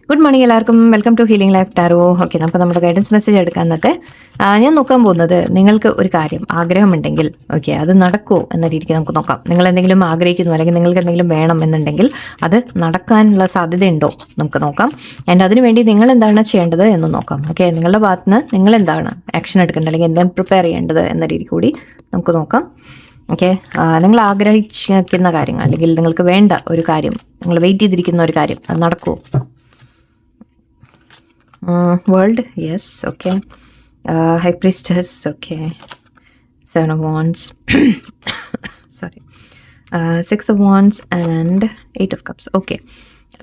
Good morning എല്ലാവർക്കും. Welcome to healing life tarot. Okay, നമുക്ക് നമ്മുടെ ഗൈഡൻസ് മെസ്സേജ് എടുക്കാനത്തെ ഞാൻ നോക്കാൻ പോകുന്നത്, നിങ്ങൾക്ക് ഒരു കാര്യം ആഗ്രഹമുണ്ടെങ്കിൽ ഓക്കെ അത് നടക്കുമോ എന്ന രീതിക്ക് നമുക്ക് നോക്കാം. നിങ്ങൾ എന്തെങ്കിലും ആഗ്രഹിക്കുന്നു അല്ലെങ്കിൽ നിങ്ങൾക്ക് എന്തെങ്കിലും വേണം എന്നുണ്ടെങ്കിൽ അത് നടക്കാനുള്ള സാധ്യതയുണ്ടോ നമുക്ക് നോക്കാം. ആൻഡ് അതിനുവേണ്ടി നിങ്ങൾ എന്താണ് ചെയ്യേണ്ടത് എന്ന് നോക്കാം. ഓക്കെ, നിങ്ങളുടെ ഭാഗത്ത് നിന്ന് നിങ്ങൾ എന്താണ് ആക്ഷൻ എടുക്കേണ്ടത് അല്ലെങ്കിൽ എന്താണ് പ്രിപ്പയർ ചെയ്യേണ്ടത് എന്ന രീതി കൂടി നമുക്ക് നോക്കാം. ഓക്കെ, നിങ്ങൾ ആഗ്രഹിക്കുന്ന കാര്യങ്ങൾ അല്ലെങ്കിൽ നിങ്ങൾക്ക് വേണ്ട ഒരു കാര്യം, നിങ്ങൾ വെയിറ്റ് ചെയ്തിരിക്കുന്ന ഒരു കാര്യം അത് നടക്കുമോ? World, yes, okay. High Priestess, okay. 7 of Wands, sorry. 6 of Wands and 8 of Cups, okay.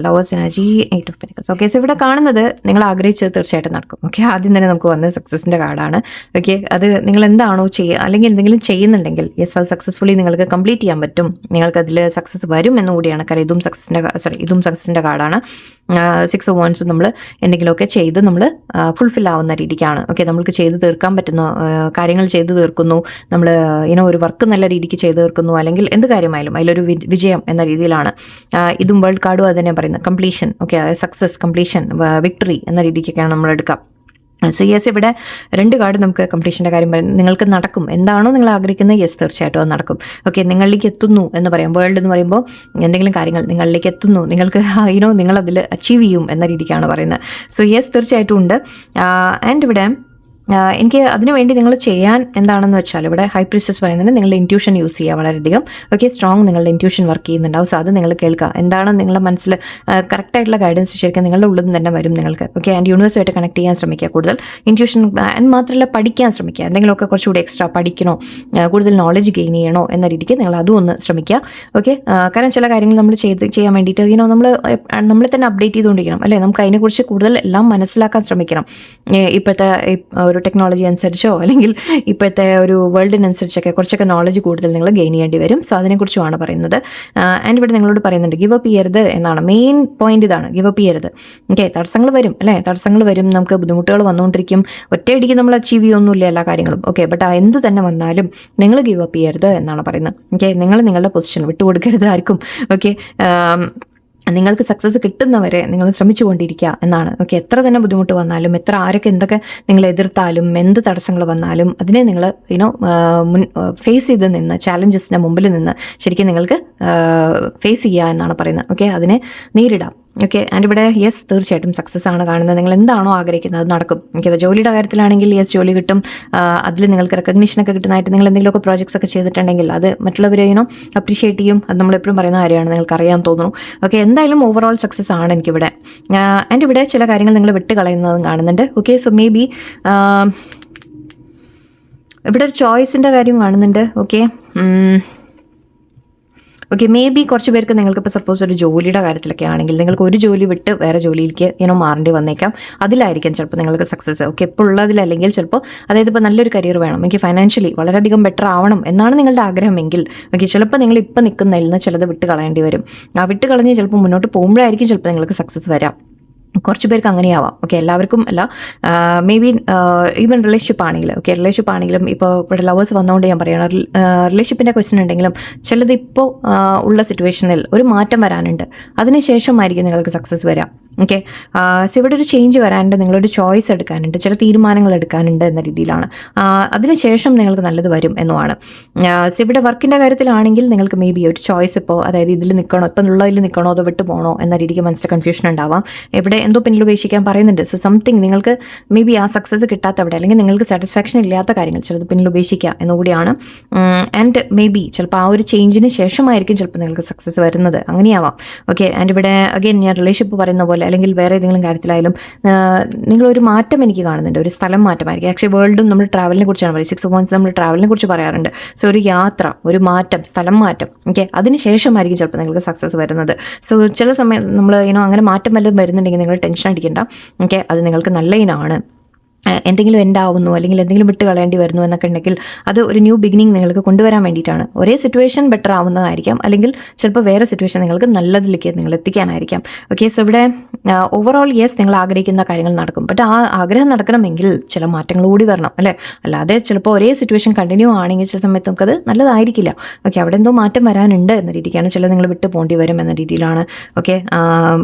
Lovers energy, 8 of pentacles. Okay, so ഇവിടെ കാണുന്നത് നിങ്ങൾ ആഗ്രഹിച്ചത് തീർച്ചയായിട്ടും നടക്കും. ഓക്കെ, ആദ്യം തന്നെ നമുക്ക് വന്നത് സക്സസിൻ്റെ കാർഡാണ്. ഓക്കെ, അത് നിങ്ങൾ എന്താണോ ചെയ്യുക അല്ലെങ്കിൽ എന്തെങ്കിലും ചെയ്യുന്നുണ്ടെങ്കിൽ യെസ്, അത് സക്സസ്ഫുള്ളി നിങ്ങൾക്ക് കംപ്ലീറ്റ് ചെയ്യാൻ പറ്റും, നിങ്ങൾക്ക് അതിൽ സക്സസ് വരും എന്നുകൂടിയാണ്. കാരണം ഇതും സക്സസിൻ്റെ കാർഡാണ്. 6 ഓഫ് വാൻഡ്സ് നമ്മൾ എന്തെങ്കിലുമൊക്കെ ചെയ്ത് നമ്മൾ ഫുൾഫിൽ ആവുന്ന രീതിക്കാണ്. ഓക്കെ, നമ്മൾക്ക് ചെയ്ത് തീർക്കാൻ പറ്റുന്ന കാര്യങ്ങൾ ചെയ്ത് തീർക്കുന്നു, നമ്മൾ ഒരു വർക്ക് നല്ല രീതിക്ക് ചെയ്ത് തീർക്കുന്നു, അല്ലെങ്കിൽ എന്ത് കാര്യമായാലും അതിലൊരു വിജയം എന്ന രീതിയിലാണ്. ഇതും വേൾഡ് കാർഡും അത് തന്നെ പറയുന്നത് completion. Okay, success, completion, victory എന്ന രീതിക്കൊക്കെയാണ് നമ്മൾ എടുക്കുക. സോ യെസ്, ഇവിടെ 2 കാർഡ് നമുക്ക് കംപ്ലീഷൻ്റെ കാര്യം പറയും. നിങ്ങൾക്ക് നടക്കും, എന്താണോ നിങ്ങൾ ആഗ്രഹിക്കുന്നത്, യെസ് തീർച്ചയായിട്ടും അത് നടക്കും. ഓക്കെ, നിങ്ങളിലേക്ക് എത്തുന്നു എന്ന് പറയാം. വേൾഡ് എന്ന് പറയുമ്പോൾ എന്തെങ്കിലും കാര്യങ്ങൾ നിങ്ങളിലേക്ക് എത്തുന്നു, നിങ്ങൾക്ക് നിങ്ങളതിൽ അച്ചീവ് ചെയ്യും എന്ന രീതിക്കാണ് പറയുന്നത്. സോ യെസ്, തീർച്ചയായിട്ടും ഉണ്ട്. ആൻഡ് ഇവിടെ എനിക്ക് അതിനുവേണ്ടി നിങ്ങൾ ചെയ്യാൻ എന്താണെന്ന് വെച്ചാൽ, ഇവിടെ ഹൈ പ്രീസ്റ്റസ് പറയുന്നത് നിങ്ങളുടെ ഇൻറ്റ്യൂഷൻ യൂസ് ചെയ്യുക വളരെയധികം. ഓക്കെ, സ്ട്രോങ് നിങ്ങളുടെ ഇൻറ്റ്യൂഷൻ വർക്ക് ചെയ്യുന്നുണ്ടാവും. സോ അത് നിങ്ങൾ കേൾക്കുക, എന്താണ് നിങ്ങളുടെ മനസ്സിൽ കറക്റ്റായിട്ടുള്ള ഗൈഡൻസ് ശരിക്കും നിങ്ങളുടെ ഉള്ളിൽ നിന്ന് തന്നെ വരും നിങ്ങൾക്ക്. ഓക്കെ, ആൻഡ് യൂണിവേഴ്സുമായിട്ട് കണക്ട് ചെയ്യാൻ ശ്രമിക്കുക, കൂടുതൽ ഇൻറ്റ്യൂഷൻ. ആൻഡ് മാത്രമല്ല പഠിക്കാൻ ശ്രമിക്കുക, എന്തെങ്കിലുമൊക്കെ കുറച്ചുകൂടി എക്സ്ട്രാ പഠിക്കണോ, കൂടുതൽ നോളജ് ഗെയിൻ ചെയ്യണോ എന്ന രീതിക്ക് നിങ്ങൾ അതും ഒന്ന് ശ്രമിക്കുക. ഓക്കെ, കാരണം ചില കാര്യങ്ങൾ നമ്മൾ ചെയ്യാൻ വേണ്ടിയിട്ട് നമ്മൾ തന്നെ അപ്ഡേറ്റ് ചെയ്തുകൊണ്ടിരിക്കണം അല്ലേ. നമുക്ക് അതിനെക്കുറിച്ച് കൂടുതൽ എല്ലാം മനസ്സിലാക്കാൻ ശ്രമിക്കണം. ഇപ്പോഴത്തെ ഒരു ടെക്നോളജി അനുസരിച്ചോ അല്ലെങ്കിൽ ഇപ്പോഴത്തെ ഒരു വേൾഡിനനുസരിച്ചൊക്കെ കുറച്ചൊക്കെ നോളജ് കൂടുതൽ നിങ്ങൾ ഗെയിൻ ചെയ്യേണ്ടി വരും. സോ അതിനെക്കുറിച്ചുമാണ് പറയുന്നത്. ആൻഡ് ഇവിടെ നിങ്ങളോട് പറയുന്നുണ്ട്, ഗിവ് അപ്പ് ചെയ്യരുത് എന്നാണ് മെയിൻ പോയിന്റ്. ഇതാണ്, ഗിവ് അപ്പ് ചെയ്യരുത്. ഓക്കെ, തടസ്സങ്ങൾ വരും അല്ലേ, തടസ്സങ്ങൾ വരും, നമുക്ക് ബുദ്ധിമുട്ടുകൾ വന്നുകൊണ്ടിരിക്കും. ഒറ്റയടിക്ക് നമ്മൾ അച്ചീവ് ചെയ്യൊന്നുമില്ല എല്ലാ കാര്യങ്ങളും. ഓക്കെ, ബട്ട് എന്ത് തന്നെ വന്നാലും നിങ്ങൾ ഗിവ് അപ്പ് ചെയ്യരുത് എന്നാണ് പറയുന്നത്. ഓക്കെ, നിങ്ങൾ നിങ്ങളുടെ പൊസിഷൻ വിട്ടുകൊടുക്കരുത് ആർക്കും. ഓക്കെ, നിങ്ങൾക്ക് സക്സസ് കിട്ടുന്നവരെ നിങ്ങൾ ശ്രമിച്ചുകൊണ്ടിരിക്കുക എന്നാണ്. ഓക്കെ, എത്ര തന്നെ ബുദ്ധിമുട്ട് വന്നാലും, എത്ര ആരൊക്കെ എന്തൊക്കെ നിങ്ങൾ എതിർത്താലും, എന്ത് തടസ്സങ്ങൾ വന്നാലും അതിനെ നിങ്ങൾ ഫേസ് ചെയ്ത് നിന്ന്, ചാലഞ്ചസിൻ്റെ മുമ്പിൽ നിന്ന് ശരിക്കും നിങ്ങൾക്ക് ഫേസ് ചെയ്യുക എന്നാണ് പറയുന്നത്. ഓക്കെ, അതിനെ നേരിടാം. ഓക്കെ, ആൻഡ് ഇവിടെ യെസ് തീർച്ചയായിട്ടും സക്സസ് ആണ് കാണുന്നത്. നിങ്ങൾ എന്താണോ ആഗ്രഹിക്കുന്നത് അത് നടക്കും. ഓക്കെ, ജോലിയുടെ കാര്യത്തിലാണെങ്കിൽ യെസ് ജോലി കിട്ടും. അതിൽ നിങ്ങൾക്ക് റെക്കഗ്നീഷനൊക്കെ കിട്ടുന്നതായിട്ട് നിങ്ങൾ എന്തെങ്കിലുമൊക്കെ പ്രോജക്ട്സ് ഒക്കെ ചെയ്തിട്ടുണ്ടെങ്കിൽ അത് മറ്റുള്ളവരെ അപ്രീഷിയേറ്റ് ചെയ്യും. അത് നമ്മളെപ്പോഴും പറയുന്ന കാര്യമാണ്, നിങ്ങൾക്ക് അറിയാൻ തോന്നുന്നു. ഓക്കെ, എന്തായാലും ഓവറോൾ സക്സസ് ആണ് എനിക്കിവിടെ. ആൻഡ് ഇവിടെ ചില കാര്യങ്ങൾ നിങ്ങൾ വിട്ട് കളയുന്നതും കാണുന്നുണ്ട്. ഓക്കെ, സോ മേ ബി ഇവിടെ ഒരു ചോയ്സിൻ്റെ കാര്യം കാണുന്നുണ്ട്. ഓക്കെ, മേ ബി കുറച്ച് പേർക്ക് നിങ്ങൾക്കിപ്പോൾ സപ്പോസ് ഒരു ജോലിയുടെ കാര്യത്തിലൊക്കെ ആണെങ്കിൽ നിങ്ങൾക്ക് ഒരു ജോലി വിട്ട് വേറെ ജോലിയിലേക്ക് മാറേണ്ടി വന്നേക്കാം. അതിലായിരിക്കും ചിലപ്പോൾ നിങ്ങൾക്ക് സക്സസ്. ഓക്കെ, ഇപ്പോൾ ഉള്ളതിലല്ലെങ്കിൽ ചിലപ്പോൾ അതായത് ഇപ്പോൾ നല്ലൊരു കരിയർ വേണം, എനിക്ക് ഫൈനാൻഷ്യലി വളരെയധികം ബെറ്റർ ആവണം എന്നാണ് നിങ്ങളുടെ ആഗ്രഹമെങ്കിൽ ഓക്കെ, ചിലപ്പോൾ നിങ്ങൾ ഇപ്പോൾ നിൽക്കുന്നതിൽ നിന്ന് ചിലത് വിട്ട് കളയേണ്ടി വരും. ആ വിട്ട് കളഞ്ഞ് ചിലപ്പോൾ മുന്നോട്ട് പോകുമ്പോഴായിരിക്കും ചിലപ്പോൾ നിങ്ങൾക്ക് സക്സസ് വരാം. കുറച്ച് പേർക്ക് അങ്ങനെയാവാം. ഓക്കെ, എല്ലാവർക്കും അല്ല. മേ ബി ഈവൻ റിലേഷൻഷിപ്പ് ആണെങ്കിലും റിലേഷൻഷിപ്പ് ആണെങ്കിലും ഇപ്പോൾ ഇവിടെ ലവേഴ്സ് വന്നുകൊണ്ട് ഞാൻ പറയുകയാണ്, റിലേഷൻഷിപ്പിൻ്റെ ക്വസ്റ്റ്യൻ ഉണ്ടെങ്കിലും ചിലത് ഇപ്പോൾ ഉള്ള സിറ്റുവേഷനിൽ ഒരു മാറ്റം വരാനുണ്ട്. അതിനുശേഷമായിരിക്കും നിങ്ങൾക്ക് സക്സസ് വരാം. ഓക്കെ, ഇവിടെ ഒരു ചേഞ്ച് വരാനുണ്ട്, നിങ്ങളൊരു ചോയ്സ് എടുക്കാനുണ്ട്, ചില തീരുമാനങ്ങൾ എടുക്കാനുണ്ട് എന്ന രീതിയിലാണ്. അതിനുശേഷം നിങ്ങൾക്ക് നല്ലത് വരും എന്നുമാണ്. ഇവിടെ വർക്കിൻ്റെ കാര്യത്തിലാണെങ്കിൽ നിങ്ങൾക്ക് മേ ബി ഒരു ചോയ്സ് ഇപ്പോൾ, അതായത് ഇതിൽ നിൽക്കണോ, ഇപ്പം ഉള്ളതിൽ നിൽക്കണോ അതോ വിട്ടു പോകണോ എന്ന രീതിക്ക് മനസ്സിൽ കൺഫ്യൂഷൻ ഉണ്ടാവാം. ഇവിടെ എന്തോ പിന്നിൽ ഉപേക്ഷിക്കാൻ പറയുന്നുണ്ട്. സോ സംതിങ് നിങ്ങൾക്ക് മേ ബി ആ സക്സസ് കിട്ടാത്തവിടെ അല്ലെങ്കിൽ നിങ്ങൾക്ക് സാറ്റിസ്ഫാക്ഷൻ ഇല്ലാത്ത കാര്യങ്ങൾ ചിലത് പിന്നിൽ ഉപേക്ഷിക്കുക എന്നുകൂടിയാണ്. ആൻഡ് മേ ബി ചിലപ്പോൾ ആ ഒരു ചേഞ്ചിന് ശേഷമായിരിക്കും ചിലപ്പോൾ നിങ്ങൾക്ക് സക്സസ് വരുന്നത്, അങ്ങനെയാവാം. ഓക്കെ, ആൻഡ് ഇവിടെ അഗെയിൻ ഞാൻ റിലേഷൻഷിപ്പ് പറയുന്ന പോലെ അല്ലെങ്കിൽ വേറെ ഏതെങ്കിലും കാര്യത്തിലായാലും നിങ്ങളൊരു മാറ്റം എനിക്ക് കാണുന്നുണ്ട്, ഒരു സ്ഥലം മാറ്റമായിരിക്കും. ആക്ച്വലി വേൾഡും നമ്മൾ ട്രാവലിനെ കുറിച്ചാണ് പറയുന്നത്. 6 months നമ്മൾ ട്രാവലിനെ കുറിച്ച് പറയാറുണ്ട്. സോ ഒരു യാത്ര, ഒരു മാറ്റം, സ്ഥലം മാറ്റം. ഓക്കെ, അതിന് ശേഷമായിരിക്കും ചിലപ്പോൾ നിങ്ങൾക്ക് സക്സസ് വരുന്നത്. സോ ചില സമയം നമ്മൾ അങ്ങനെ മാറ്റം വല്ലതും വരുന്നുണ്ടെങ്കിൽ നിങ്ങൾ ടെൻഷൻ അടിക്കേണ്ട. ഓക്കെ, അത് നിങ്ങൾക്ക് നല്ല ഇനാണ്. എന്തെങ്കിലും എൻഡാവുന്നു അല്ലെങ്കിൽ എന്തെങ്കിലും വിട്ട് കളയേണ്ടി വരുന്നു എന്നൊക്കെ ഉണ്ടെങ്കിൽ അത് ഒരു ന്യൂ ബിഗിനിങ് നിങ്ങൾക്ക് കൊണ്ടുവരാൻ വേണ്ടിയിട്ടാണ്. ഒരേ സിറ്റുവേഷൻ ബെറ്റർ ആവുന്നതായിരിക്കാം, അല്ലെങ്കിൽ ചിലപ്പോൾ വേറെ സിറ്റുവേഷൻ നിങ്ങൾക്ക് നല്ലതിലേക്ക് നിങ്ങൾ എത്തിക്കാനായിരിക്കാം. ഓക്കെ, സോ ഇവിടെ ഓവറോൾ യെസ് നിങ്ങൾ ആഗ്രഹിക്കുന്ന കാര്യങ്ങൾ നടക്കും. ബട്ട് ആ ആഗ്രഹം നടക്കണമെങ്കിൽ ചില മാറ്റങ്ങൾ കൂടി വരണം, അല്ലേ? അല്ലാതെ ചിലപ്പോൾ ഒരേ സിറ്റുവേഷൻ കണ്ടിന്യൂ ആണെങ്കിൽ ചില സമയത്ത് നമുക്കത് നല്ലതായിരിക്കില്ല. ഓക്കെ, അവിടെ എന്തോ മാറ്റം വരാനുണ്ട് എന്ന രീതിക്കാണ്. ചില നിങ്ങൾ വിട്ട് പോകേണ്ടി വരും എന്ന രീതിയിലാണ്. ഓക്കെ,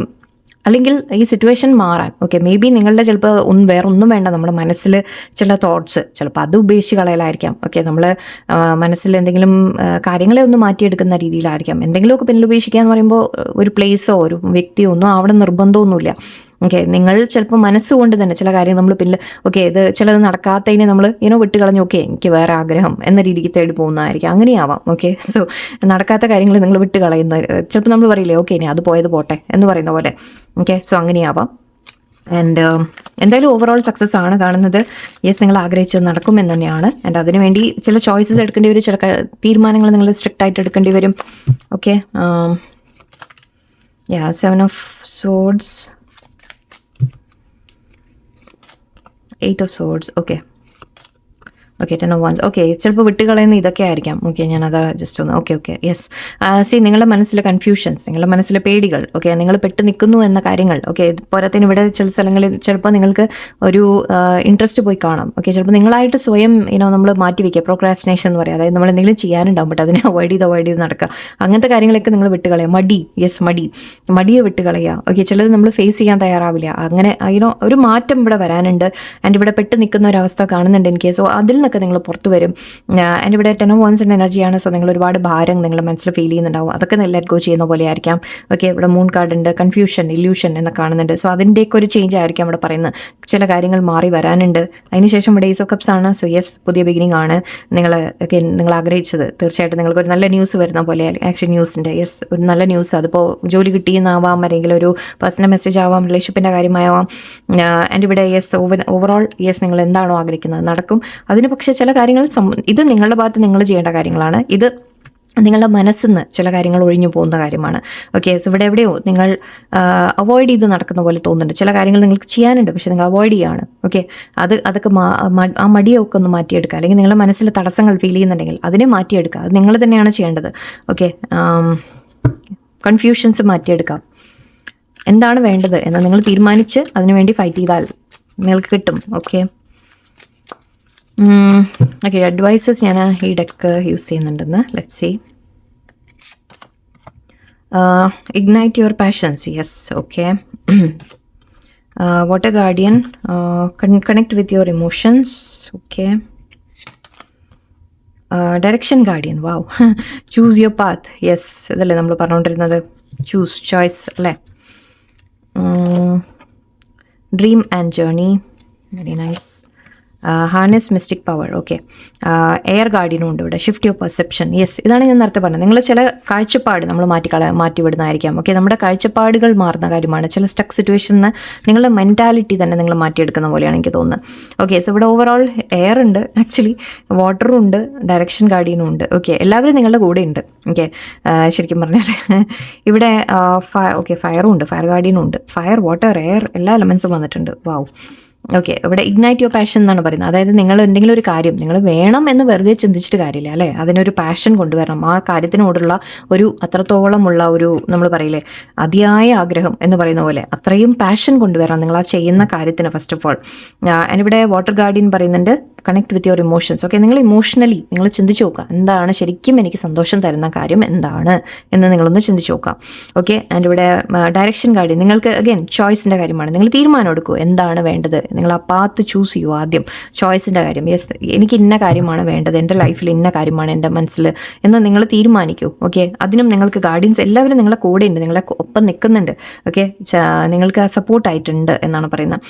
അല്ലെങ്കിൽ ഈ സിറ്റുവേഷൻ മാറാൻ മേ ബി നിങ്ങളുടെ ചിലപ്പോൾ വേറെ ഒന്നും വേണ്ട, നമ്മുടെ മനസ്സിൽ ചില തോട്ട്സ് ചിലപ്പോൾ അത് ഉപേക്ഷിച്ച് കളയലായിരിക്കാം. നമ്മൾ മനസ്സിൽ എന്തെങ്കിലും കാര്യങ്ങളെ ഒന്ന് മാറ്റിയെടുക്കുന്ന രീതിയിലായിരിക്കാം. എന്തെങ്കിലുമൊക്കെ പിന്നിൽ ഉപേക്ഷിക്കുക എന്ന് പറയുമ്പോൾ ഒരു പ്ലേസോ ഒരു വ്യക്തിയോ ഒന്നും അവിടെ നിർബന്ധമൊന്നുമില്ല. നിങ്ങൾ ചിലപ്പോൾ മനസ്സുകൊണ്ട് തന്നെ ചില കാര്യം നമ്മൾ പിന്നെ ഇത് ചിലത് നടക്കാത്തതിനെ നമ്മൾ വിട്ട് കളഞ്ഞു, എനിക്ക് വേറെ ആഗ്രഹം എന്ന രീതിക്ക് തേടി പോകുന്നതായിരിക്കും. അങ്ങനെയാവാം. സോ നടക്കാത്ത കാര്യങ്ങൾ നിങ്ങൾ വിട്ട് കളയുന്ന ചിലപ്പോൾ നമ്മൾ പറയില്ലേ ഇനി അത് പോയത് പോട്ടെ എന്ന് പറയുന്ന പോലെ. സോ അങ്ങനെയാവാം. ആൻഡ് എന്തായാലും ഓവറോൾ സക്സസ് ആണ് കാണുന്നത്. യെസ്, നിങ്ങൾ ആഗ്രഹിച്ചത് നടക്കുമെന്ന് തന്നെയാണ്. ആൻഡ് അതിനുവേണ്ടി ചില ചോയ്സസ് എടുക്കേണ്ടി വരും, ചില തീരുമാനങ്ങൾ നിങ്ങൾ സ്ട്രിക്റ്റ് ആയിട്ട് എടുക്കേണ്ടി വരും. Okay, 7 of Swords, 8 of Swords. Okay, 10 of Wands. ചിലപ്പോൾ വിട്ടുകളയുന്ന ഇതൊക്കെ ആയിരിക്കാം. ഞാനത് ജസ്റ്റ് ഒന്ന് യെസ്. നിങ്ങളുടെ മനസ്സിലെ കൺഫ്യൂഷൻസ്, നിങ്ങളുടെ മനസ്സിലെ പേടികൾ, നിങ്ങൾ പെട്ട് നിൽക്കുന്നു എന്ന കാര്യങ്ങൾ. പോരാത്തതിന് ഇവിടെ ചില സ്ഥലങ്ങളിൽ ചിലപ്പോൾ നിങ്ങൾക്ക് ഒരു ഇൻട്രസ്റ്റ് പോയി കാണാം. ചിലപ്പോൾ നിങ്ങളായിട്ട് സ്വയം നമ്മൾ മാറ്റി വയ്ക്കുക, പ്രോക്രാസ്റ്റിനേഷൻ എന്ന് പറയാം. അതായത് നമ്മൾ എന്തെങ്കിലും ചെയ്യാനുണ്ടാവും, ബട്ട് അതിനെ അവോയ്ഡ് ചെയ്ത് നടക്കുക. അങ്ങനത്തെ കാര്യങ്ങളൊക്കെ നിങ്ങൾ വിട്ടുകളയുക. മടിയെ വിട്ടുകളയുക. ചിലത് നമ്മൾ ഫേസ് ചെയ്യാൻ തയ്യാറാവില്ല. അങ്ങനെ ഒരു മാറ്റം ഇവിടെ വരാനുണ്ട്. ആൻഡ് ഇവിടെ പെട്ട് നിൽക്കുന്ന ഒരു അവസ്ഥ കാണുന്നുണ്ട് എനിക്ക്. സോ അതിൽ നിന്നൊക്കെ നിങ്ങൾ പുറത്തു വരും. ആൻഡ് ഇവിടെ 10 of Wands എനർജിയാണ്. സോ നിങ്ങൾ ഒരുപാട് ഭാരം നിങ്ങളുടെ മനസ്സിൽ ഫീൽ ചെയ്യുന്നുണ്ടാവും. അതൊക്കെ ലെറ്റ് ഗോ ചെയ്യുന്ന പോലെ ആയിരിക്കാം. ഇവിടെ മൂൺ കാർഡ് ഉണ്ട്, കൺഫ്യൂഷൻ, ഇല്യൂഷൻ എന്ന് കാണുന്നുണ്ട്. സോ അതിൻ്റെയൊക്കെ ഒരു ചേഞ്ച് ആയിരിക്കാം ഇവിടെ പറയുന്നത്. ചില കാര്യങ്ങൾ മാറി വരാനുണ്ട്. അതിനുശേഷം ഇവിടെ Ace of Cups ആണ്. സോ യെസ്, പുതിയ ബിഗിനിങ് ആണ് നിങ്ങൾ ആഗ്രഹിച്ചത്. തീർച്ചയായിട്ടും നിങ്ങൾക്ക് ഒരു നല്ല ന്യൂസ് വരുന്ന പോലെ, ആക്ഷൻ ന്യൂസിൻ്റെ. യെസ്, ഒരു നല്ല ന്യൂസ്. അതിപ്പോൾ ജോലി കിട്ടിയെന്നാവാം, അല്ലെങ്കിൽ ഒരു പേഴ്സണൽ മെസ്സേജ് ആവാം, റിലേഷൻഷിപ്പിൻ്റെ കാര്യമാവാം. ആൻഡ് ഇവിടെ യെസ്, ഓവറോൾ യെസ്, നിങ്ങൾ എന്താണോ ആഗ്രഹിക്കുന്നത് നടക്കും. അതിന് പക്ഷേ ചില കാര്യങ്ങൾ ഇത് നിങ്ങളുടെ ഭാഗത്ത് നിങ്ങൾ ചെയ്യേണ്ട കാര്യങ്ങളാണ്. ഇത് നിങ്ങളുടെ മനസ്സിൽ നിന്ന് ചില കാര്യങ്ങൾ ഒഴിഞ്ഞു പോകുന്ന കാര്യമാണ്. സോ ഇവിടെ എവിടെയോ നിങ്ങൾ അവോയ്ഡ് ചെയ്ത് നടക്കുന്ന പോലെ തോന്നുന്നുണ്ട്. ചില കാര്യങ്ങൾ നിങ്ങൾക്ക് ചെയ്യാനുണ്ട്, പക്ഷേ നിങ്ങൾ അവോയ്ഡ് ചെയ്യുകയാണ്. അതൊക്കെ ആ മടിയൊക്കെ ഒന്ന് മാറ്റിയെടുക്കുക. അല്ലെങ്കിൽ നിങ്ങളുടെ മനസ്സിലെ തടസ്സങ്ങൾ ഫീൽ ചെയ്യുന്നുണ്ടെങ്കിൽ അതിനെ മാറ്റിയെടുക്കുക. അത് നിങ്ങൾ തന്നെയാണ് ചെയ്യേണ്ടത്. കൺഫ്യൂഷൻസ് മാറ്റിയെടുക്കാം. എന്താണ് വേണ്ടത് എന്ന് നിങ്ങൾ തീരുമാനിച്ച് അതിനുവേണ്ടി ഫൈറ്റ് ചെയ്താൽ നിങ്ങൾക്ക് കിട്ടും. അഡ്വൈസസ് ഞാൻ ഈ ഡെക്ക് യൂസ് ചെയ്യുന്നുണ്ടെന്ന്. Let's see. Ignite your passions. Yes, water guardian, connect with your emotions. Direction guardian. Wow, choose your path. Yes, ഇതല്ലേ നമ്മൾ പറഞ്ഞുകൊണ്ടിരുന്നത്, ചോയ്സ് അല്ലേ? Dream and journey, very nice. Harness mystic power. Air ഗാർഡിയനും ഉണ്ട് ഇവിടെ. Shift your perception. Yes, ഇതാണ് ഞാൻ നേരത്തെ പറഞ്ഞത്. നിങ്ങൾ ചില കാഴ്ചപ്പാട് നമ്മൾ മാറ്റിവിടുന്നതായിരിക്കാം. നമ്മുടെ കാഴ്ചപ്പാടുകൾ മാറുന്ന കാര്യമാണ്. ചില സ്റ്റക്ക് സിറ്റുവേഷനിൽ നിങ്ങളുടെ മെൻറ്റാലിറ്റി തന്നെ നിങ്ങൾ മാറ്റിയെടുക്കുന്ന പോലെയാണ് എനിക്ക് തോന്നുന്നത്. സോ ഇവിടെ ഓവറോൾ എയർ ഉണ്ട്, ആക്ച്വലി വാട്ടറും ഉണ്ട്, ഡയറക്ഷൻ ഗാർഡിയനും ഉണ്ട്. എല്ലാവരും നിങ്ങളുടെ കൂടെ ഉണ്ട്. ശരിക്കും പറഞ്ഞാൽ ഇവിടെ ഫയറും ഉണ്ട്, ഫയർ ഗാർഡിയനും ഉണ്ട്. ഫയർ, വാട്ടർ, എയർ എല്ലാ എലമെൻസും വന്നിട്ടുണ്ട്. വാവ്. ഇവിടെ ഇഗ്നൈറ്റ് യുവർ പാഷൻ എന്നാണ് പറയുന്നത്. അതായത് നിങ്ങൾ എന്തെങ്കിലും ഒരു കാര്യം നിങ്ങൾ വേണം എന്ന് വെറുതെ ചിന്തിച്ചിട്ട് കാര്യമില്ല, അല്ലേ? അതിനൊരു പാഷൻ കൊണ്ടുവരണം. ആ കാര്യത്തിനോടുള്ള ഒരു അത്രത്തോളമുള്ള ഒരു നമ്മൾ പറയില്ലേ അതിയായ ആഗ്രഹം എന്ന് പറയുന്ന പോലെ അത്രയും പാഷൻ കൊണ്ടുവരണം നിങ്ങൾ ആ ചെയ്യുന്ന കാര്യത്തിന്. ഫസ്റ്റ് ഓഫ് ഓൾ ഇവിടെ വാട്ടർ ഗാർഡിയൻ പറയുന്നുണ്ട് കണക്ട് വിത്ത് യുവർ ഇമോഷൻസ്. നിങ്ങൾ ഇമോഷണലി നിങ്ങൾ ചിന്തിച്ച് നോക്കുക, എന്താണ് ശരിക്കും എനിക്ക് സന്തോഷം തരുന്ന കാര്യം എന്താണ് എന്ന് നിങ്ങളൊന്ന് ചിന്തിച്ച് നോക്കാം. ആൻഡ് ഇവിടെ ഡയറക്ഷൻ ഗാർഡിയൻ നിങ്ങൾക്ക് അഗൈൻ ചോയ്സിൻ്റെ കാര്യമാണ്. നിങ്ങൾ തീരുമാനം എടുക്കൂ എന്താണ് വേണ്ടത്. നിങ്ങൾ ആ പാത്ത് ചൂസ് ചെയ്യൂ ആദ്യം. ചോയ്സിൻ്റെ കാര്യം, യെസ് എനിക്ക് ഇന്ന കാര്യമാണ് വേണ്ടത്, എൻ്റെ ലൈഫിൽ ഇന്ന കാര്യമാണ് എൻ്റെ മനസ്സിൽ എന്ന് നിങ്ങൾ തീരുമാനിക്കൂ. അതിനും നിങ്ങൾക്ക് ഗാർഡിയൻസ് എല്ലാവരും നിങ്ങളെ കൂടെ ഉണ്ട്, നിങ്ങളെ ഒപ്പം നിൽക്കുന്നുണ്ട്. നിങ്ങൾക്ക് സപ്പോർട്ടായിട്ടുണ്ട് എന്നാണ് പറയുന്നത്.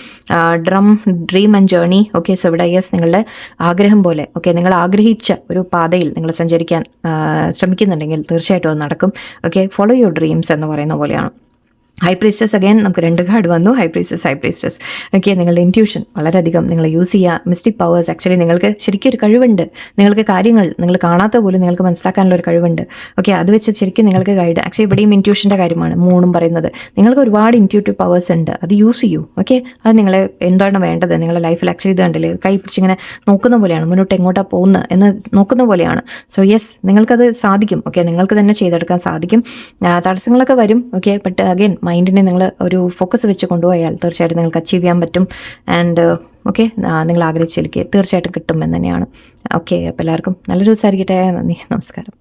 Dream and journey. സോ ഇവിടെ യെസ് നിങ്ങളുടെ ആഗ്രഹം പോലെ നിങ്ങൾ ആഗ്രഹിച്ച ഒരു പാതയിൽ നിങ്ങൾ സഞ്ചരിക്കാൻ ശ്രമിക്കുന്നുണ്ടെങ്കിൽ തീർച്ചയായിട്ടും അത് നടക്കും. ഫോളോ യുവർ ഡ്രീംസ് എന്ന് പറയുന്ന പോലെയാണ്. ഹൈ പ്രീസ്റ്റസ് അഗൈൻ നമുക്ക് 2 കാർഡ് വന്നു. High priestess. ഓക്കെ, നിങ്ങളുടെ ഇൻറ്റ്യൂഷൻ വളരെയധികം നിങ്ങൾ യൂസ് ചെയ്യുക. മിസ്റ്റിക് പവേഴ്സ് ആക്ച്വലി നിങ്ങൾക്ക് ശരിക്കും ഒരു കഴിവുണ്ട്. നിങ്ങൾക്ക് കാര്യങ്ങൾ നിങ്ങൾ കാണാത്ത പോലും നിങ്ങൾക്ക് മനസ്സിലാക്കാനുള്ള ഒരു കഴിവുണ്ട്. ഓക്കെ, അത് വെച്ച് ശരിക്കും നിങ്ങൾക്ക് ഗൈഡ്. ആക്ച്വലി ഇവിടെയും ഇൻറ്റ്യൂഷൻ്റെ കാര്യമാണ് മൂന്നും പറയുന്നത്. നിങ്ങൾക്ക് ഒരുപാട് ഇൻറ്റ്യൂട്ടീവ് പവേഴ്സ് ഉണ്ട്, അത് യൂസ് ചെയ്യൂ. ഓക്കെ, അത് നിങ്ങളെ എന്താണ് വേണ്ടത് നിങ്ങളുടെ ലൈഫിൽ ആക്ച്വലി ഇത് കണ്ടില്ലേ, കൈ പിടിച്ചിങ്ങനെ നോക്കുന്ന പോലെയാണ്, മുന്നോട്ട് എങ്ങോട്ടാണ് പോകുന്നത് എന്ന് നോക്കുന്ന പോലെയാണ്. സോ യെസ്, നിങ്ങൾക്കത് സാധിക്കും. ഓക്കെ, നിങ്ങൾക്ക് തന്നെ ചെയ്തെടുക്കാൻ സാധിക്കും. തടസ്സങ്ങളൊക്കെ വരും. ഓക്കെ, ബട്ട് അഗൈൻ മൈൻഡിനെ നിങ്ങൾ ഒരു ഫോക്കസ് വെച്ച് കൊണ്ടുപോയാൽ തീർച്ചയായിട്ടും നിങ്ങൾക്ക് അച്ചീവ് ചെയ്യാൻ പറ്റും. ആൻഡ് ഓക്കെ, നിങ്ങൾ ആഗ്രഹിച്ചിരിക്കുക തീർച്ചയായിട്ടും കിട്ടും എന്ന് തന്നെയാണ്. ഓക്കെ, അപ്പോൾ എല്ലാവർക്കും നല്ലൊരു ദിവസമായിരിക്കട്ടെ. നന്ദി, നമസ്കാരം.